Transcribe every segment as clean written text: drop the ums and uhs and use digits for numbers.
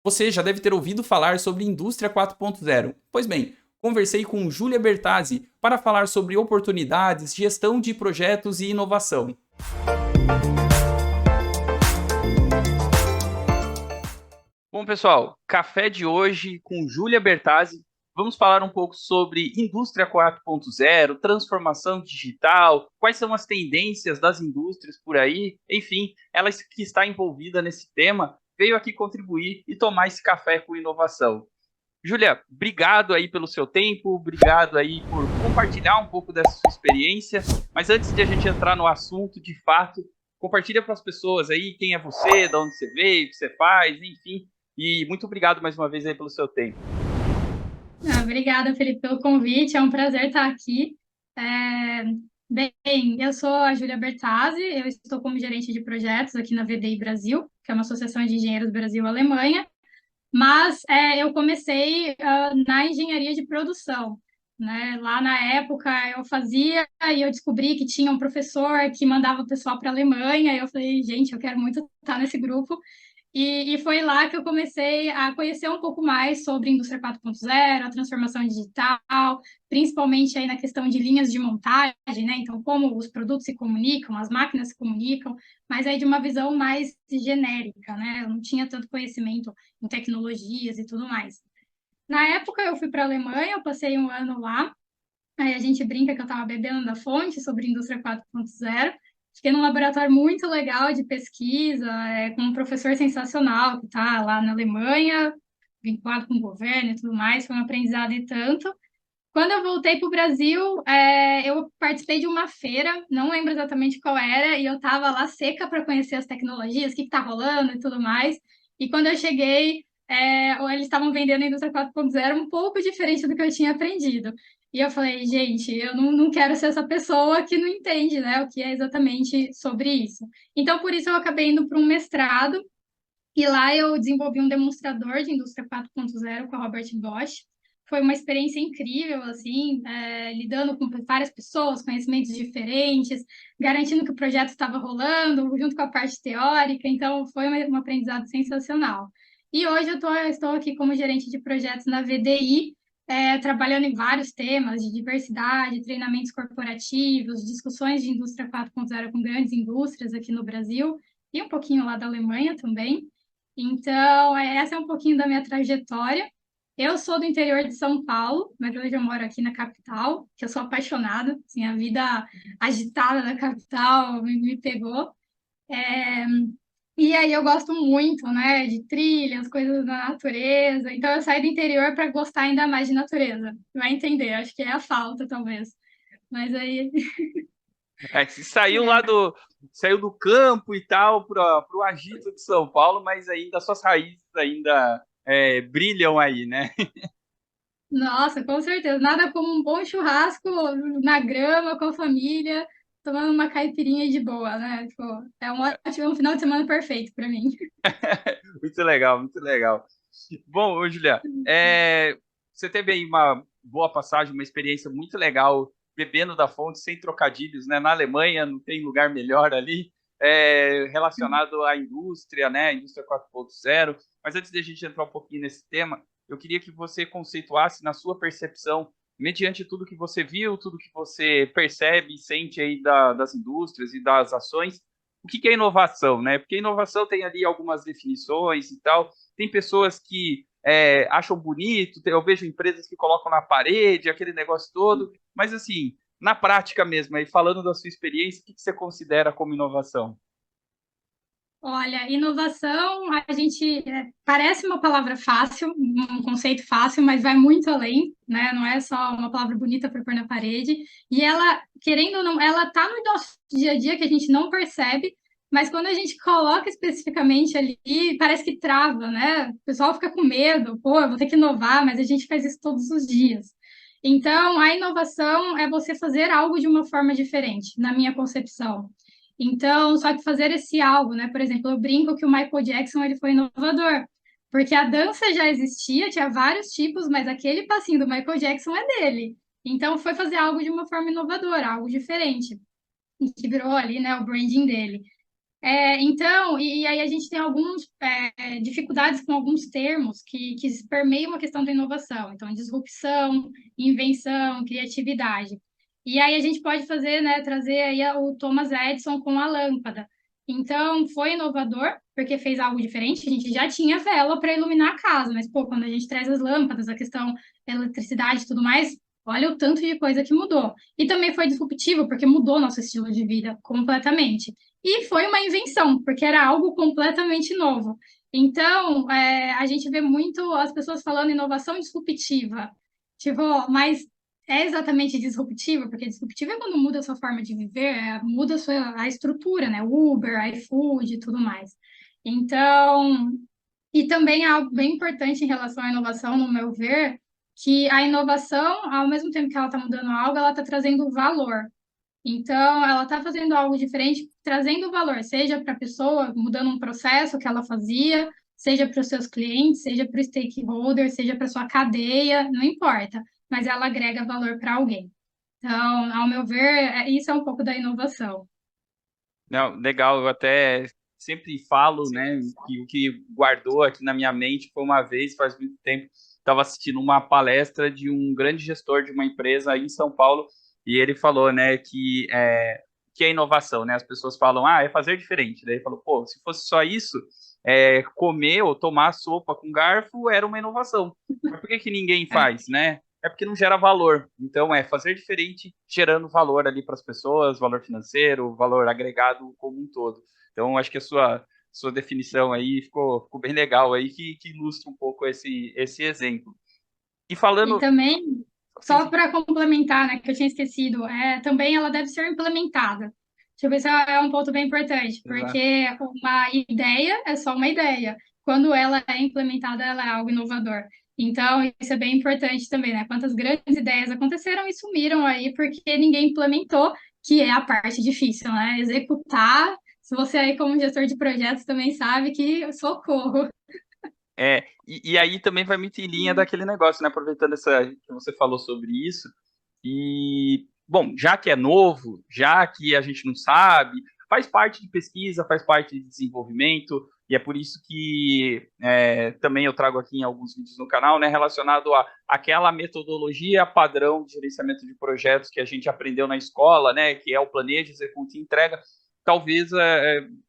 Você já deve ter ouvido falar sobre Indústria 4.0. Pois bem, conversei com Júlia Bertazzi para falar sobre oportunidades, gestão de projetos e inovação. Bom, pessoal, café de hoje com Júlia Bertazzi. Vamos falar um pouco sobre Indústria 4.0, transformação digital, quais são as tendências das indústrias por aí. Enfim, ela que está envolvida nesse tema veio aqui contribuir e tomar esse café com inovação. Júlia, obrigado aí pelo seu tempo, obrigado aí por compartilhar um pouco dessa sua experiência. Mas antes de a gente entrar no assunto, de fato, compartilha para as pessoas aí quem é você, de onde você veio, o que você faz, enfim. E muito obrigado mais uma vez aí pelo seu tempo. Obrigada, Felipe, pelo convite. É um prazer estar aqui. É, Bem, eu sou a Júlia Bertazzi, eu estou como gerente de projetos aqui na VDI Brasil, que é uma associação de engenheiros Brasil-Alemanha, mas eu comecei na engenharia de produção. Né? Lá na época eu fazia e eu descobri que tinha um professor que mandava o pessoal para a Alemanha, e eu falei, gente, eu quero muito estar nesse grupo. E foi lá que eu comecei a conhecer um pouco mais sobre a indústria 4.0, a transformação digital, principalmente aí na questão de linhas de montagem, né? Então, como os produtos se comunicam, as máquinas se comunicam, mas aí de uma visão mais genérica, né? Eu não tinha tanto conhecimento em tecnologias e tudo mais. Na época, eu fui para a Alemanha, eu passei um ano lá, aí a gente brinca que eu estava bebendo da fonte sobre indústria 4.0. Fiquei num laboratório muito legal de pesquisa, com um professor sensacional que está lá na Alemanha, vinculado com o governo e tudo mais. Foi um aprendizado e tanto. Quando eu voltei para o Brasil, eu participei de uma feira, não lembro exatamente qual era, e eu estava lá seca para conhecer as tecnologias, o que está rolando e tudo mais. E quando eu cheguei, eles estavam vendendo a indústria 4.0 um pouco diferente do que eu tinha aprendido. E eu falei, gente, eu não quero ser essa pessoa que não entende, né, o que é exatamente sobre isso. Então, por isso, eu acabei indo para um mestrado, e lá eu desenvolvi um demonstrador de indústria 4.0 com a Robert Bosch. Foi uma experiência incrível, assim, lidando com várias pessoas, conhecimentos diferentes, garantindo que o projeto estava rolando, junto com a parte teórica. Então, foi um aprendizado sensacional. E hoje estou aqui como gerente de projetos na VDI, trabalhando em vários temas de diversidade, treinamentos corporativos, discussões de indústria 4.0 com grandes indústrias aqui no Brasil e um pouquinho lá da Alemanha também. Então, essa é um pouquinho da minha trajetória. Eu sou do interior de São Paulo, mas hoje eu moro aqui na capital, que eu sou apaixonada, assim, a vida agitada da capital me pegou. É, E aí eu gosto muito, né, de trilhas, coisas da natureza. Então eu saí do interior para gostar ainda mais de natureza. Vai entender, acho que é a falta, talvez. Mas aí, Se saiu lá é, do. Saiu do campo e tal para o agito de São Paulo, mas ainda suas raízes ainda brilham aí, né? nossa, com certeza. Nada como um bom churrasco na grama, com a família, tomando uma caipirinha de boa, né? Tipo, é um final de semana perfeito para mim. Muito legal, muito legal. Bom, ô, Julia, você teve aí uma boa passagem, uma experiência muito legal bebendo da fonte, sem trocadilhos, né? Na Alemanha não tem lugar melhor ali, relacionado à indústria, né? A indústria 4.0. Mas antes de a gente entrar um pouquinho nesse tema, eu queria que você conceituasse na sua percepção, mediante tudo que você viu, tudo que você percebe e sente aí das indústrias e das ações, o que é inovação, né? Porque inovação tem ali algumas definições e tal. Tem pessoas que acham bonito, eu vejo empresas que colocam na parede, aquele negócio todo, mas assim, na prática mesmo, aí falando da sua experiência, o que você considera como inovação? Olha, inovação, a gente parece uma palavra fácil, um conceito fácil, mas vai muito além, né? Não é só uma palavra bonita para pôr na parede. E ela, querendo ou não, ela tá no nosso dia a dia que a gente não percebe, mas quando a gente coloca especificamente ali, parece que trava, né? O pessoal fica com medo, pô, eu vou ter que inovar, mas a gente faz isso todos os dias. Então, a inovação é você fazer algo de uma forma diferente, na minha concepção. Então, só que fazer esse algo, né? Por exemplo, eu brinco que o Michael Jackson ele foi inovador, porque a dança já existia, tinha vários tipos, mas aquele passinho do Michael Jackson é dele. Então, foi fazer algo de uma forma inovadora, algo diferente, que virou ali, né, o branding dele. Então, e aí a gente tem algumas dificuldades com alguns termos que permeiam a questão da inovação. Então, disrupção, invenção, criatividade. E aí a gente pode fazer, né, trazer aí o Thomas Edison com a lâmpada. Então, foi inovador, porque fez algo diferente. A gente já tinha vela para iluminar a casa, mas, pô, quando a gente traz as lâmpadas, a questão da eletricidade e tudo mais, olha o tanto de coisa que mudou. E também foi disruptivo, porque mudou nosso estilo de vida completamente. E foi uma invenção, porque era algo completamente novo. Então, a gente vê muito as pessoas falando inovação disruptiva. Tipo, mas é exatamente disruptiva, porque disruptiva é quando muda a sua forma de viver, muda a estrutura, né? Uber, iFood e tudo mais. Então, e também é algo bem importante em relação à inovação, no meu ver, que a inovação, ao mesmo tempo que ela está mudando algo, ela está trazendo valor. Então, ela está fazendo algo diferente, trazendo valor, seja para a pessoa, mudando um processo que ela fazia, seja para os seus clientes, seja para o stakeholder, seja para a sua cadeia, não importa, mas ela agrega valor para alguém. Então, ao meu ver, isso é um pouco da inovação. Não, legal, eu até sempre falo, né, que o que guardou aqui na minha mente foi uma vez, faz muito tempo, estava assistindo uma palestra de um grande gestor de uma empresa aí em São Paulo, e ele falou, né, que é inovação, né? As pessoas falam, é fazer diferente. Daí ele falou, pô, se fosse só isso, comer ou tomar sopa com garfo era uma inovação. Mas por que que ninguém faz, né? É porque não gera valor. Então, é fazer diferente, gerando valor ali para as pessoas, valor financeiro, valor agregado como um todo. Então, acho que a sua definição aí ficou bem legal aí, que ilustra um pouco esse exemplo. E E falando. também, Sim, só sim, para complementar, né, que eu tinha esquecido, também ela deve ser implementada. Tipo, isso é um ponto bem importante, exato. porque uma ideia é só uma ideia. Quando ela é implementada, ela é algo inovador. Então, isso é bem importante também, né? Quantas grandes ideias aconteceram e sumiram aí porque ninguém implementou, que é a parte difícil, né? Executar. Se você aí, como gestor de projetos, também sabe que socorro. E aí também vai muito em linha daquele negócio, né? Aproveitando essa que você falou sobre isso. E, bom, já que é novo, já que a gente não sabe, faz parte de pesquisa, faz parte de desenvolvimento, e é por isso que também eu trago aqui em alguns vídeos no canal, né, relacionado a aquela metodologia padrão de gerenciamento de projetos que a gente aprendeu na escola, né, que é o planeja, executa e entrega, talvez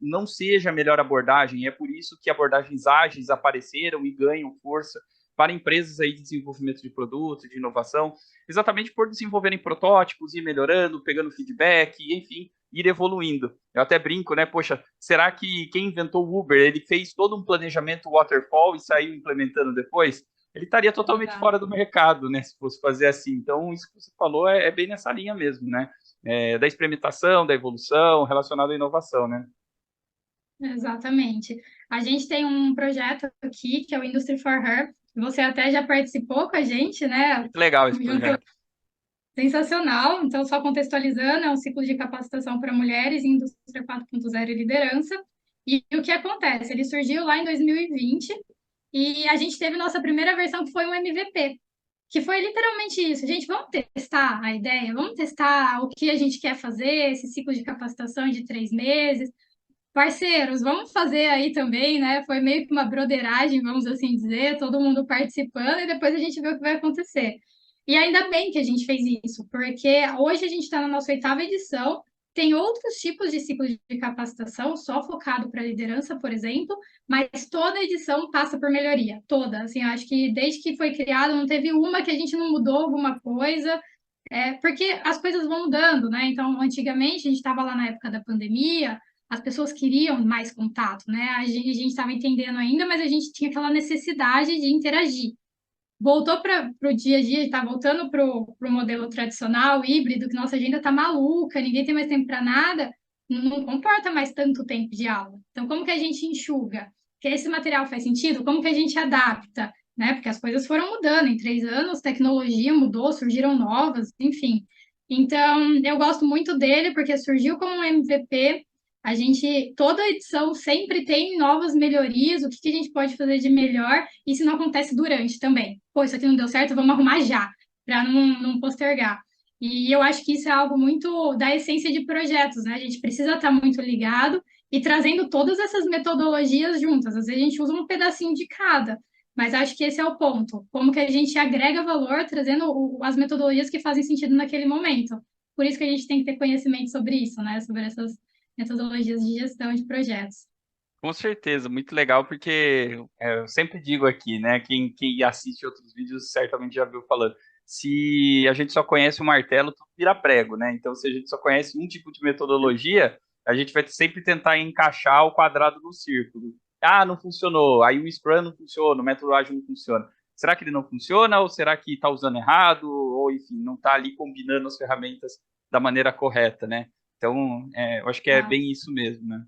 não seja a melhor abordagem, e é por isso que abordagens ágeis apareceram e ganham força para empresas aí de desenvolvimento de produto, de inovação, exatamente por desenvolverem protótipos, ir melhorando, pegando feedback, enfim, ir evoluindo. Eu até brinco, né? Poxa, será que quem inventou o Uber, ele fez todo um planejamento waterfall e saiu implementando depois? Ele estaria totalmente fora do mercado, né? Se fosse fazer assim. Então, isso que você falou é bem nessa linha mesmo, né? Da experimentação, da evolução, relacionado à inovação, né? Exatamente. A gente tem um projeto aqui, que é o Industry for Her. Você até já participou com a gente, né? Muito legal esse Junto, projeto. sensacional. Então, só contextualizando, é um ciclo de capacitação para mulheres em indústria 4.0 e liderança. E o que acontece? Ele surgiu lá em 2020 e a gente teve nossa primeira versão, que foi um MVP, que foi literalmente isso. Gente, vamos testar a ideia, vamos testar o que a gente quer fazer, esse ciclo de capacitação de 3 meses. Parceiros, vamos fazer aí também, né? Foi meio que uma broderagem, vamos assim dizer, todo mundo participando e depois a gente vê o que vai acontecer. E ainda bem que a gente fez isso, porque hoje a gente está na nossa 8ª edição, tem outros tipos de ciclos de capacitação, só focado para liderança, por exemplo, mas toda edição passa por melhoria, toda. Assim, eu acho que desde que foi criado, não teve uma que a gente não mudou alguma coisa, porque as coisas vão mudando, né? Então, antigamente, a gente estava lá na época da pandemia, as pessoas queriam mais contato, né? A gente estava entendendo ainda, mas a gente tinha aquela necessidade de interagir. Voltou para o dia a dia, está voltando para o modelo tradicional, híbrido, que nossa agenda está maluca, ninguém tem mais tempo para nada, não comporta mais tanto tempo de aula. Então, como que a gente enxuga? Que esse material faz sentido? Como que a gente adapta? Né? Porque as coisas foram mudando. Em 3 anos, tecnologia mudou, surgiram novas, enfim. Então, eu gosto muito dele porque surgiu como um MVP. A gente, toda edição sempre tem novas melhorias, o que que a gente pode fazer de melhor, e se não acontece durante também. Pô, isso aqui não deu certo, vamos arrumar já, para não postergar. E eu acho que isso é algo muito da essência de projetos, né? A gente precisa estar muito ligado e trazendo todas essas metodologias juntas. Às vezes a gente usa um pedacinho de cada, mas acho que esse é o ponto. Como que a gente agrega valor trazendo as metodologias que fazem sentido naquele momento. Por isso que a gente tem que ter conhecimento sobre isso, né? Sobre essas metodologias de gestão de projetos. Com certeza, muito legal, porque eu sempre digo aqui, né? Quem assiste outros vídeos certamente já viu falando. Se a gente só conhece o martelo, tudo vira prego, né? Então, se a gente só conhece um tipo de metodologia, a gente vai sempre tentar encaixar o quadrado no círculo. Ah, não funcionou. Aí o Scrum não funciona, o método ágil não funciona. Será que ele não funciona? Ou será que está usando errado? Ou, enfim, não está ali combinando as ferramentas da maneira correta, né? Então, eu acho que é Tá? bem isso mesmo, né?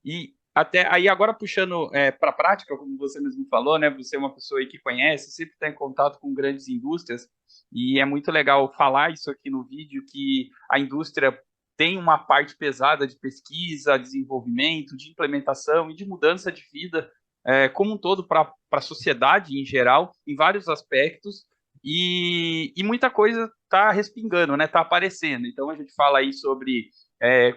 E até aí agora puxando para a prática, como você mesmo falou, né? Você é uma pessoa aí que conhece, sempre está em contato com grandes indústrias e é muito legal falar isso aqui no vídeo que a indústria tem uma parte pesada de pesquisa, desenvolvimento, de implementação e de mudança de vida como um todo para a sociedade em geral, em vários aspectos e muita coisa está respingando, né? Está aparecendo. Então a gente fala aí sobre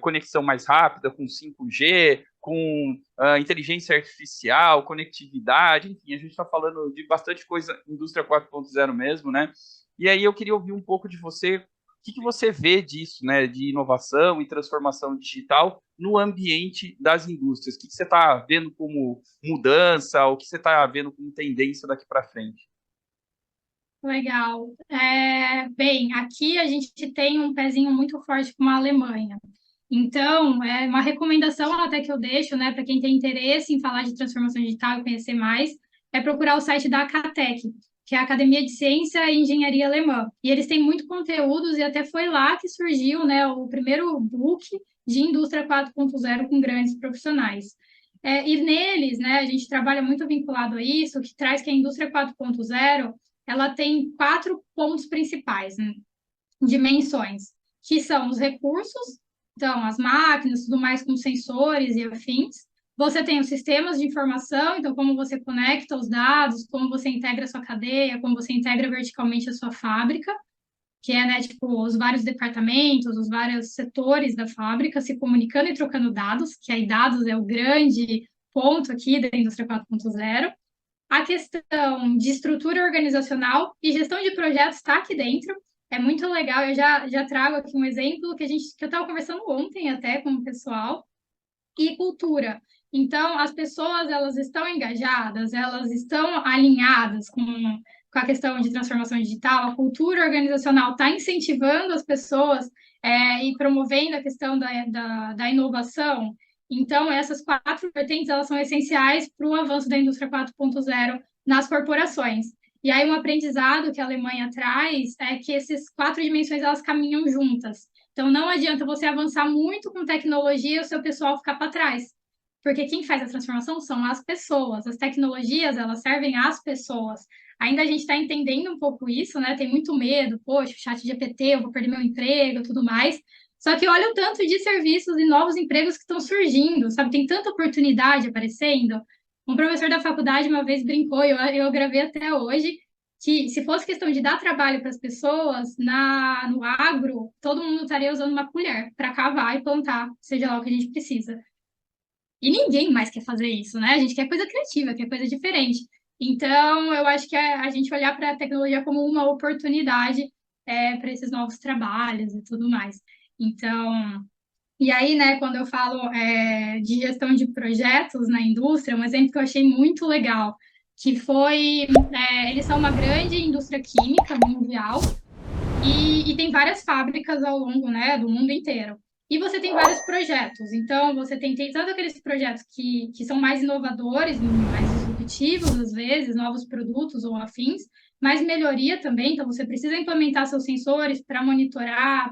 conexão mais rápida com 5G, com inteligência artificial, conectividade, enfim, a gente está falando de bastante coisa, indústria 4.0 mesmo, né? E aí eu queria ouvir um pouco de você, o que você vê disso, né, de inovação e transformação digital no ambiente das indústrias? O que você está vendo como mudança, o que você está vendo como tendência daqui para frente? Legal. Bem, aqui a gente tem um pezinho muito forte com a Alemanha. Então, é uma recomendação até que eu deixo, né, para quem tem interesse em falar de transformação digital e conhecer mais, é procurar o site da Acatec, que é a Academia de Ciência e Engenharia Alemã. E eles têm muito conteúdos e até foi lá que surgiu, né, o primeiro book de Indústria 4.0 com grandes profissionais. E neles, né, a gente trabalha muito vinculado a isso, que traz que a indústria 4.0 ela tem quatro pontos principais, né? Dimensões, que são os recursos, então as máquinas, tudo mais com sensores e afins. Você tem os sistemas de informação, então como você conecta os dados, como você integra a sua cadeia, como você integra verticalmente a sua fábrica, que é, né, tipo, os vários departamentos, os vários setores da fábrica se comunicando e trocando dados, que aí dados é o grande ponto aqui da indústria 4.0. A questão de estrutura organizacional e gestão de projetos está aqui dentro. É muito legal. Eu já trago aqui um exemplo que eu estava conversando ontem até com o pessoal. E cultura. Então, as pessoas elas estão engajadas, elas estão alinhadas com a questão de transformação digital. A cultura organizacional está incentivando as pessoas e promovendo a questão da inovação. Então, essas quatro vertentes elas são essenciais para o avanço da indústria 4.0 nas corporações. E aí, um aprendizado que a Alemanha traz é que essas quatro dimensões elas caminham juntas. Então, não adianta você avançar muito com tecnologia e o seu pessoal ficar para trás. Porque quem faz a transformação são as pessoas. As tecnologias, elas servem às pessoas. Ainda a gente está entendendo um pouco isso, né? Tem muito medo, poxa, chat GPT, eu vou perder meu emprego, tudo mais. Só que olha o tanto de serviços e novos empregos que estão surgindo, sabe? Tem tanta oportunidade aparecendo. Um professor da faculdade uma vez brincou, eu gravei até hoje, que se fosse questão de dar trabalho para as pessoas, no agro, todo mundo estaria usando uma colher para cavar e plantar, seja lá o que a gente precisa. E ninguém mais quer fazer isso, né? A gente quer coisa criativa, quer coisa diferente. Então, eu acho que é a gente olhar para a tecnologia como uma oportunidade para esses novos trabalhos e tudo mais. Então, e aí, né, quando eu falo de gestão de projetos na indústria, um exemplo que eu achei muito legal, que foi, eles são uma grande indústria química mundial e tem várias fábricas ao longo, né, do mundo inteiro. E você tem vários projetos. Então, você tem tanto aqueles projetos que são mais inovadores, mais disruptivos, às vezes, novos produtos ou afins, mas melhoria também. Então, você precisa implementar seus sensores para monitorar,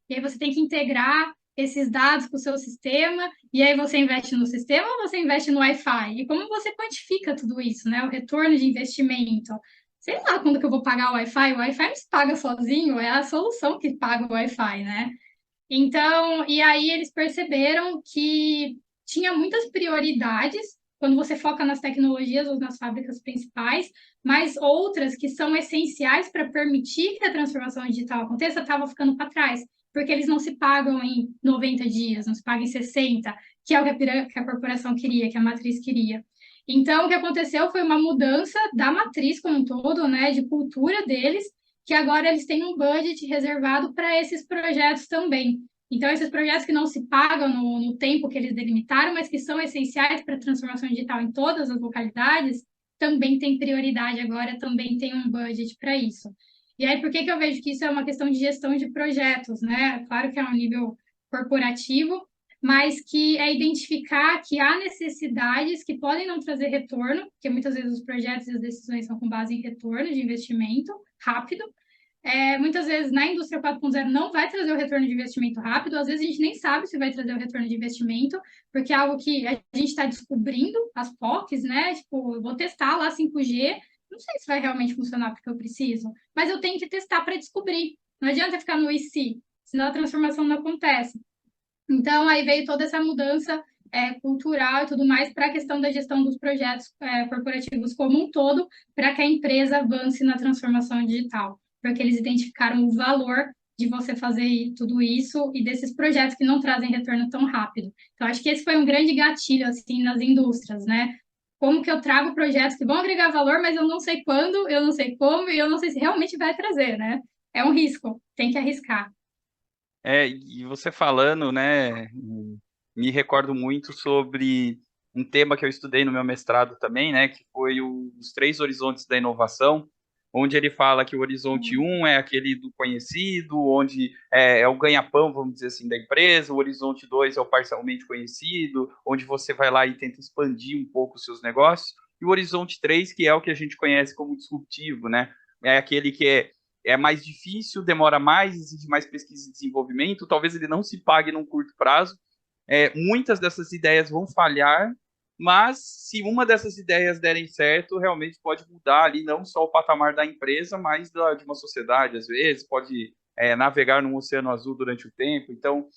e aí você tem que integrar esses dados com o seu sistema, e aí você investe no sistema ou você investe no Wi-Fi? E como você quantifica tudo isso, né? O retorno de investimento. Sei lá quando que eu vou pagar o Wi-Fi. O Wi-Fi não se paga sozinho, é a solução que paga o Wi-Fi, né? Então, e aí eles perceberam que tinha muitas prioridades quando você foca nas tecnologias ou nas fábricas principais, mas outras que são essenciais para permitir que a transformação digital aconteça estavam ficando para trás, porque eles não se pagam em 90 dias, não se pagam em 60, que é o que que a corporação queria, que a matriz queria. Então, o que aconteceu foi uma mudança da matriz como um todo, né, de cultura deles, que agora eles têm um budget reservado para esses projetos também. Então, esses projetos que não se pagam no tempo que eles delimitaram, mas que são essenciais para a transformação digital em todas as localidades, também tem prioridade agora, também tem um budget para isso. E aí, por que que eu vejo que isso é uma questão de gestão de projetos, né? Claro que é um nível corporativo, mas que é identificar que há necessidades que podem não trazer retorno, porque muitas vezes os projetos e as decisões são com base em retorno de investimento rápido. Muitas vezes na indústria 4.0 não vai trazer o retorno de investimento rápido, às vezes a gente nem sabe se vai trazer o retorno de investimento, porque é algo que a gente está descobrindo, as POCs, né? Tipo, eu vou testar lá 5G, não sei se vai realmente funcionar porque eu preciso, mas eu tenho que testar para descobrir. Não adianta ficar no IC, senão a transformação não acontece. Então, aí veio toda essa mudança cultural e tudo mais para a questão da gestão dos projetos corporativos como um todo, para que a empresa avance na transformação digital, porque eles identificaram o valor de você fazer tudo isso e desses projetos que não trazem retorno tão rápido. Então, acho que esse foi um grande gatilho, assim, nas indústrias, né? Como que eu trago projetos que vão agregar valor, mas eu não sei quando, eu não sei como, e eu não sei se realmente vai trazer, né? É um risco, tem que arriscar. E você falando, né, me recordo muito sobre um tema que eu estudei no meu mestrado também, né, que foi os três horizontes da inovação, onde ele fala que o horizonte um é aquele do conhecido, onde é o ganha-pão, vamos dizer assim, da empresa, o horizonte 2 é o parcialmente conhecido, onde você vai lá e tenta expandir um pouco os seus negócios, e o horizonte 3 que é o que a gente conhece como disruptivo, né, é aquele que é mais difícil, demora mais, exige mais pesquisa e desenvolvimento, talvez ele não se pague num curto prazo. Muitas dessas ideias vão falhar, mas se uma dessas ideias derem certo, realmente pode mudar ali não só o patamar da empresa, mas de uma sociedade, às vezes, pode navegar num oceano azul durante o tempo. Então,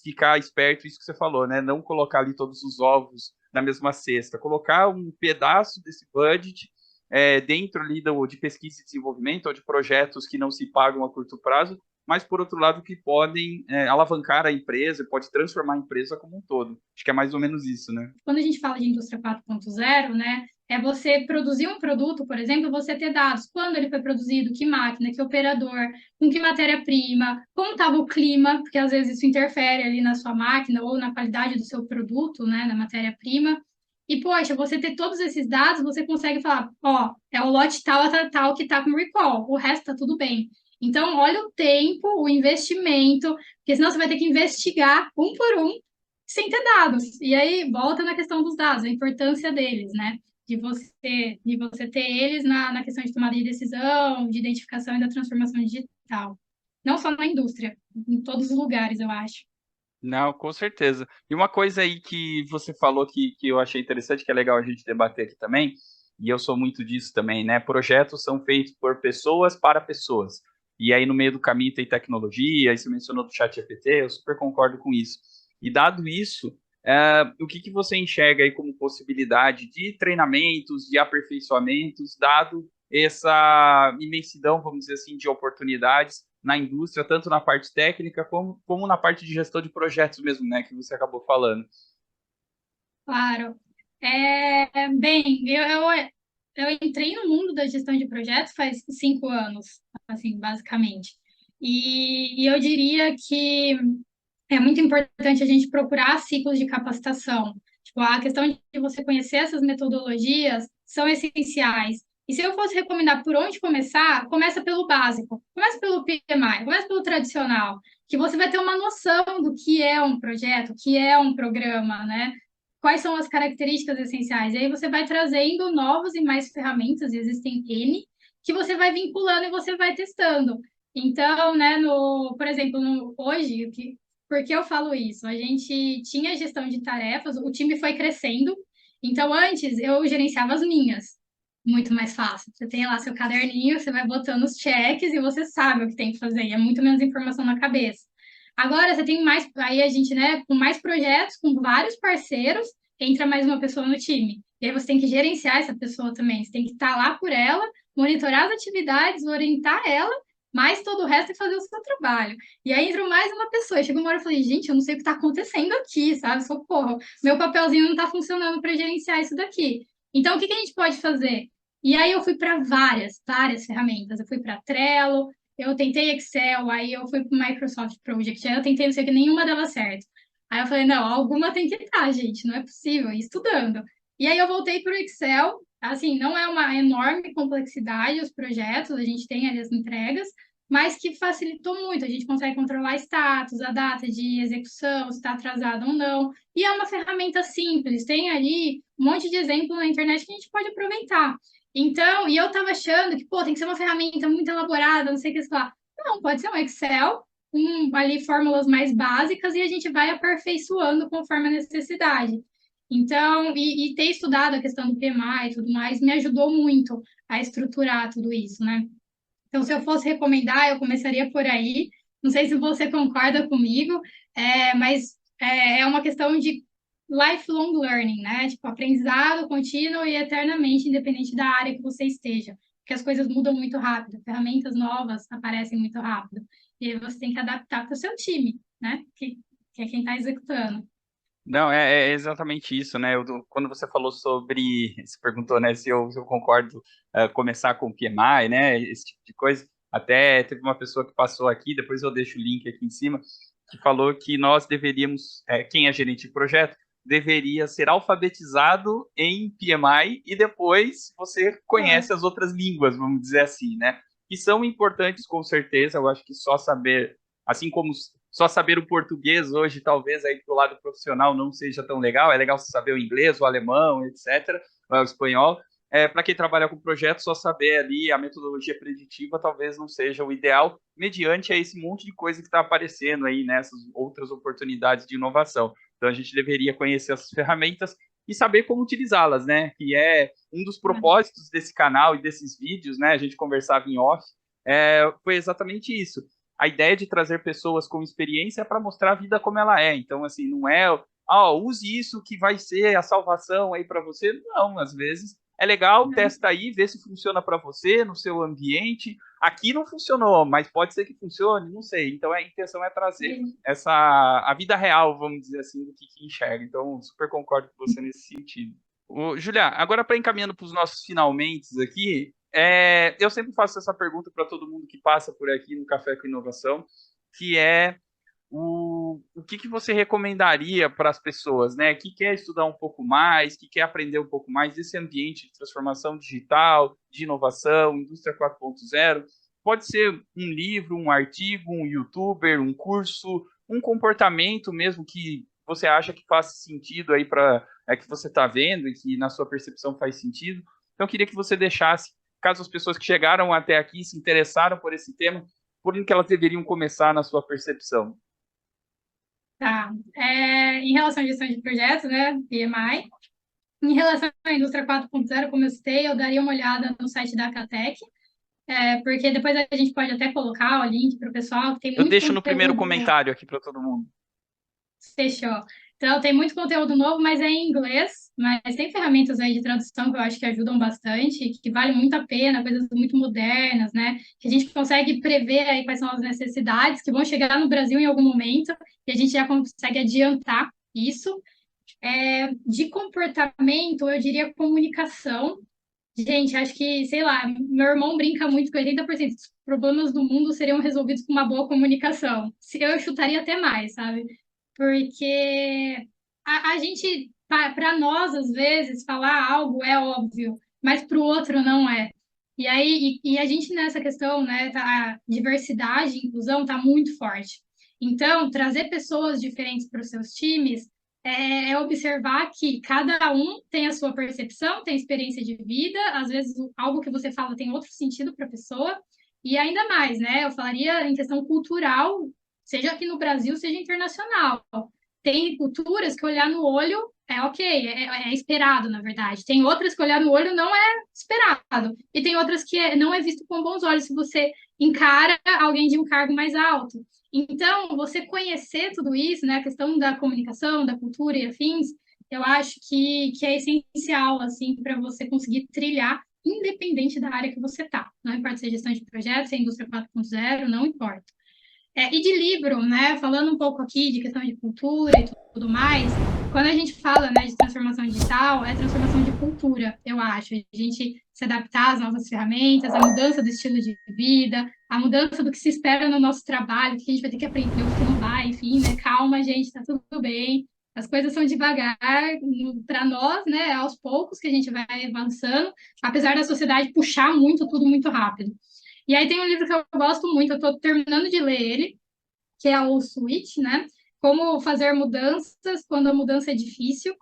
ficar esperto, isso que você falou, né? Não colocar ali todos os ovos na mesma cesta, colocar um pedaço desse budget dentro ali de pesquisa e desenvolvimento ou de projetos que não se pagam a curto prazo, mas por outro lado que podem alavancar a empresa, pode transformar a empresa como um todo. Acho que é mais ou menos isso, né? Quando a gente fala de indústria 4.0, né, é você produzir um produto, por exemplo, você ter dados, quando ele foi produzido, que máquina, que operador, com que matéria-prima, como estava o clima, porque às vezes isso interfere ali na sua máquina ou na qualidade do seu produto, né, na matéria-prima. E, poxa, você ter todos esses dados, você consegue falar, ó, é o lote tal a tal que está com recall, o resto está tudo bem. Então, olha o tempo, o investimento, porque senão você vai ter que investigar um por um sem ter dados. E aí volta na questão dos dados, a importância deles, né? De você ter eles na questão de tomada de decisão, de identificação e da transformação digital. Não só na indústria, em todos os lugares, eu acho. Não, com certeza. E uma coisa aí que você falou que eu achei interessante, que é legal a gente debater aqui também, e eu sou muito disso também, né? Projetos são feitos por pessoas para pessoas. E aí no meio do caminho tem tecnologia, aí você mencionou do chat GPT, eu super concordo com isso. E dado isso, o que que você enxerga aí como possibilidade de treinamentos, de aperfeiçoamentos, dado essa imensidão, vamos dizer assim, de oportunidades na indústria, tanto na parte técnica como na parte de gestão de projetos mesmo, né, que você acabou falando. Claro. Bem, eu entrei no mundo da gestão de projetos faz 5 anos, assim, basicamente. E eu diria que é muito importante a gente procurar ciclos de capacitação. Tipo, a questão de você conhecer essas metodologias são essenciais. E se eu fosse recomendar por onde começar, começa pelo básico, começa pelo PMI, começa pelo tradicional, que você vai ter uma noção do que é um projeto, o que é um programa, né? Quais são as características essenciais. E aí você vai trazendo novos e mais ferramentas, e existem N, que você vai vinculando e você vai testando. Então, né, por exemplo, hoje, por que eu falo isso? A gente tinha gestão de tarefas, o time foi crescendo, então antes eu gerenciava as minhas, muito mais fácil. Você tem lá seu caderninho, você vai botando os cheques e você sabe o que tem que fazer, e é muito menos informação na cabeça. Agora você tem mais, aí a gente, né, com mais projetos, com vários parceiros, entra mais uma pessoa no time. E aí você tem que gerenciar essa pessoa também, você tem que estar lá por ela, monitorar as atividades, orientar ela mas todo o resto é fazer o seu trabalho. E aí entrou mais uma pessoa. E chegou uma hora e eu falei, gente, eu não sei o que está acontecendo aqui, sabe? Socorro. Meu papelzinho não está funcionando para gerenciar isso daqui. Então, o que que a gente pode fazer? E aí eu fui para várias ferramentas. Eu fui para Trello, eu tentei Excel, aí eu fui para o Microsoft Project, aí eu tentei, não sei o que, nenhuma dava certo. Aí eu falei, não, alguma tem que estar, gente, não é possível, e estudando. E aí eu voltei para o Excel, assim, não é uma enorme complexidade os projetos, a gente tem ali as entregas, mas que facilitou muito, a gente consegue controlar status, a data de execução, se está atrasado ou não, e é uma ferramenta simples, tem ali um monte de exemplo na internet que a gente pode aproveitar. Então, e eu estava achando que, pô, tem que ser uma ferramenta muito elaborada, não sei o que lá. Não, pode ser um Excel, ali fórmulas mais básicas e a gente vai aperfeiçoando conforme a necessidade. Então, e ter estudado a questão do PMI e tudo mais me ajudou muito a estruturar tudo isso, né? Então, se eu fosse recomendar, eu começaria por aí. Não sei se você concorda comigo, mas é uma questão de lifelong learning, né? Tipo, aprendizado contínuo e eternamente, independente da área que você esteja. Porque as coisas mudam muito rápido, ferramentas novas aparecem muito rápido. E aí você tem que adaptar para o seu time, né? Que é quem está executando. Não, é exatamente isso, né? Quando você falou sobre, você perguntou, né, se eu concordo começar com o PMI, né, esse tipo de coisa. Até teve uma pessoa que passou aqui, depois eu deixo o link aqui em cima, que falou que nós deveríamos, quem é gerente de projeto, deveria ser alfabetizado em PMI e depois você É, conhece as outras línguas, vamos dizer assim, né? Que são importantes com certeza. Eu acho que só saber, assim como só saber o português hoje, talvez aí do lado profissional não seja tão legal. É legal você saber o inglês, o alemão, etc., o espanhol. Para quem trabalha com projetos, só saber ali a metodologia preditiva talvez não seja o ideal, mediante a esse monte de coisa que está aparecendo aí nessas outras oportunidades de inovação. Então a gente deveria conhecer essas ferramentas e saber como utilizá-las, né? Que é um dos propósitos desse canal e desses vídeos, né? A gente conversava em off, foi exatamente isso. A ideia de trazer pessoas com experiência para mostrar a vida como ela é. Então, assim, não é, use isso que vai ser a salvação aí para você. Não, às vezes é legal, testa aí, vê se funciona para você, no seu ambiente. Aqui não funcionou, mas pode ser que funcione, não sei. Então, a intenção é trazer a vida real, vamos dizer assim, do que enxerga. Então, super concordo com você nesse sentido. Julia, agora para encaminhando para os nossos finalmente aqui, eu sempre faço essa pergunta para todo mundo que passa por aqui no Café com Inovação, que é o que você recomendaria para as pessoas, né, que quer estudar um pouco mais, que quer aprender um pouco mais desse ambiente de transformação digital, de inovação, indústria 4.0. Pode ser um livro, um artigo, um youtuber, um curso, um comportamento mesmo que você acha que faz sentido aí para que você está vendo e que na sua percepção faz sentido. Então, eu queria que você deixasse, caso as pessoas que chegaram até aqui se interessaram por esse tema, por onde que elas deveriam começar na sua percepção. Tá. Em relação à gestão de projetos, né, PMI, em relação à indústria 4.0, como eu citei, eu daria uma olhada no site da Catec, porque depois a gente pode até colocar o link para o pessoal, que tem Eu muito deixo no primeiro conteúdo. comentário aqui para todo mundo. Fechou. Então, tem muito conteúdo novo, mas é em inglês, mas tem ferramentas aí de tradução que eu acho que ajudam bastante, que vale muito a pena, coisas muito modernas, né? Que a gente consegue prever aí quais são as necessidades que vão chegar no Brasil em algum momento, e a gente já consegue adiantar isso. De comportamento, eu diria comunicação. Gente, acho que, sei lá, meu irmão brinca muito que 80% dos problemas do mundo seriam resolvidos com uma boa comunicação. Eu chutaria até mais, sabe? Porque a gente, para nós, às vezes, falar algo é óbvio, mas para o outro não é. E aí, a gente nessa questão, né, a diversidade e inclusão está muito forte. Então, trazer pessoas diferentes para os seus times é observar que cada um tem a sua percepção, tem experiência de vida, às vezes algo que você fala tem outro sentido para a pessoa, e ainda mais, né? Eu falaria em questão cultural, seja aqui no Brasil, seja internacional. Tem culturas que olhar no olho é ok, é esperado, na verdade. Tem outras que olhar no olho não é esperado. E tem outras que não é visto com bons olhos se você encara alguém de um cargo mais alto. Então, você conhecer tudo isso, né, a questão da comunicação, da cultura e afins, eu acho que é essencial, assim, para você conseguir trilhar independente da área que você está. Não importa se é gestão de projetos, se é indústria 4.0, não importa. E de livro, né, falando um pouco aqui de questão de cultura e tudo mais, quando a gente fala, né, de transformação digital, é transformação de cultura, eu acho. A gente se adaptar às novas ferramentas, a mudança do estilo de vida, a mudança do que se espera no nosso trabalho, que a gente vai ter que aprender, o que não vai, enfim, né, calma, gente, tá tudo bem. As coisas são devagar para nós, né, aos poucos que a gente vai avançando, apesar da sociedade puxar muito, tudo muito rápido. E aí tem um livro que eu gosto muito, eu estou terminando de ler ele, que é o Switch, né? Como fazer mudanças quando a mudança é difícil.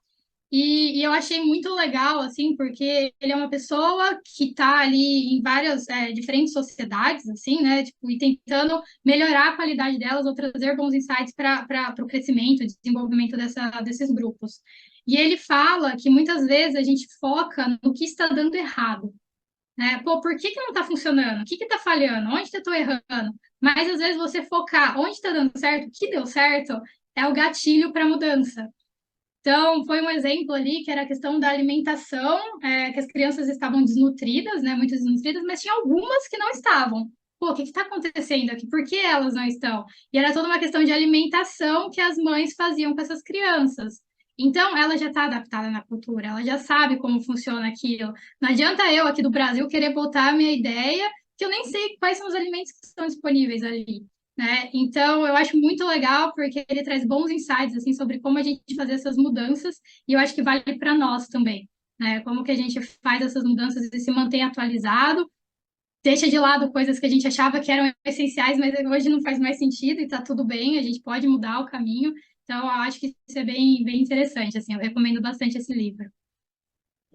E eu achei muito legal, assim, porque ele é uma pessoa que está ali em várias diferentes sociedades, assim, né? Tipo, e tentando melhorar a qualidade delas ou trazer bons insights para o crescimento, desenvolvimento desses grupos. E ele fala que muitas vezes a gente foca no que está dando errado, né? Pô, por que não está funcionando? O que está falhando? Onde eu estou errando? Mas às vezes você focar onde está dando certo, o que deu certo, é o gatilho para a mudança. Então, foi um exemplo ali que era a questão da alimentação, que as crianças estavam desnutridas, né? Muito desnutridas, mas tinha algumas que não estavam. Pô, o que está acontecendo aqui? Por que elas não estão? E era toda uma questão de alimentação que as mães faziam com essas crianças. Então, ela já está adaptada na cultura, ela já sabe como funciona aquilo. Não adianta eu, aqui do Brasil, querer botar a minha ideia, que eu nem sei quais são os alimentos que estão disponíveis ali, né? Então, eu acho muito legal porque ele traz bons insights assim sobre como a gente fazer essas mudanças e eu acho que vale para nós também, né? Como que a gente faz essas mudanças e se mantém atualizado, deixa de lado coisas que a gente achava que eram essenciais, mas hoje não faz mais sentido e está tudo bem, a gente pode mudar o caminho. Então, eu acho que isso é bem interessante, assim, eu recomendo bastante esse livro.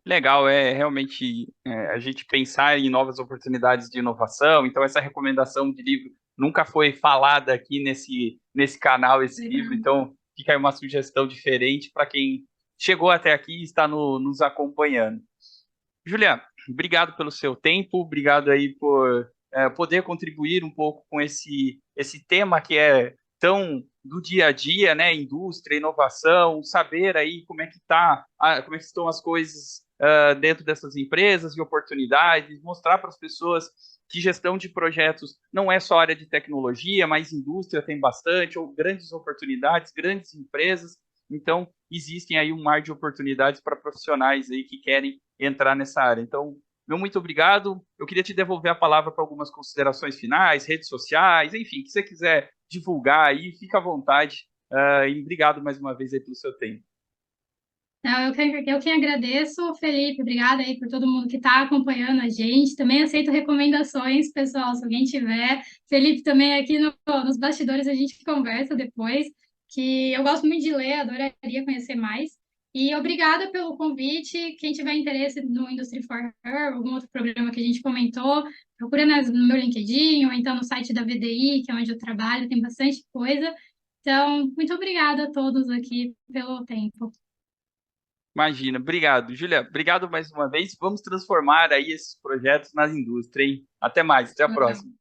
Legal, é realmente a gente pensar em novas oportunidades de inovação. Então, essa recomendação de livro nunca foi falada aqui nesse canal, esse livro. Legal. Então, fica aí uma sugestão diferente para quem chegou até aqui e está nos acompanhando. Juliana, obrigado pelo seu tempo, obrigado aí por poder contribuir um pouco com esse tema que é tão do dia a dia, né? Indústria, inovação, saber aí como é que tá, como é que estão as coisas dentro dessas empresas e oportunidades, mostrar para as pessoas que gestão de projetos não é só área de tecnologia, mas indústria tem bastante, ou grandes oportunidades, grandes empresas. Então, existem aí um mar de oportunidades para profissionais aí que querem entrar nessa área. Então, meu muito obrigado. Eu queria te devolver a palavra para algumas considerações finais, redes sociais, enfim, que você quiser divulgar aí, fica à vontade. E obrigado mais uma vez aí pelo seu tempo. Não, eu que agradeço, Felipe, obrigada aí por todo mundo que está acompanhando a gente. Também aceito recomendações, pessoal, se alguém tiver. Felipe também aqui nos bastidores a gente conversa depois, que eu gosto muito de ler, adoraria conhecer mais. E obrigada pelo convite. Quem tiver interesse no Industry for Her, algum outro programa que a gente comentou, procura no meu LinkedIn ou então no site da VDI, que é onde eu trabalho, tem bastante coisa. Então, muito obrigada a todos aqui pelo tempo. Imagina, obrigado. Júlia, obrigado mais uma vez. Vamos transformar aí esses projetos nas indústrias, hein? Até mais, até a próxima.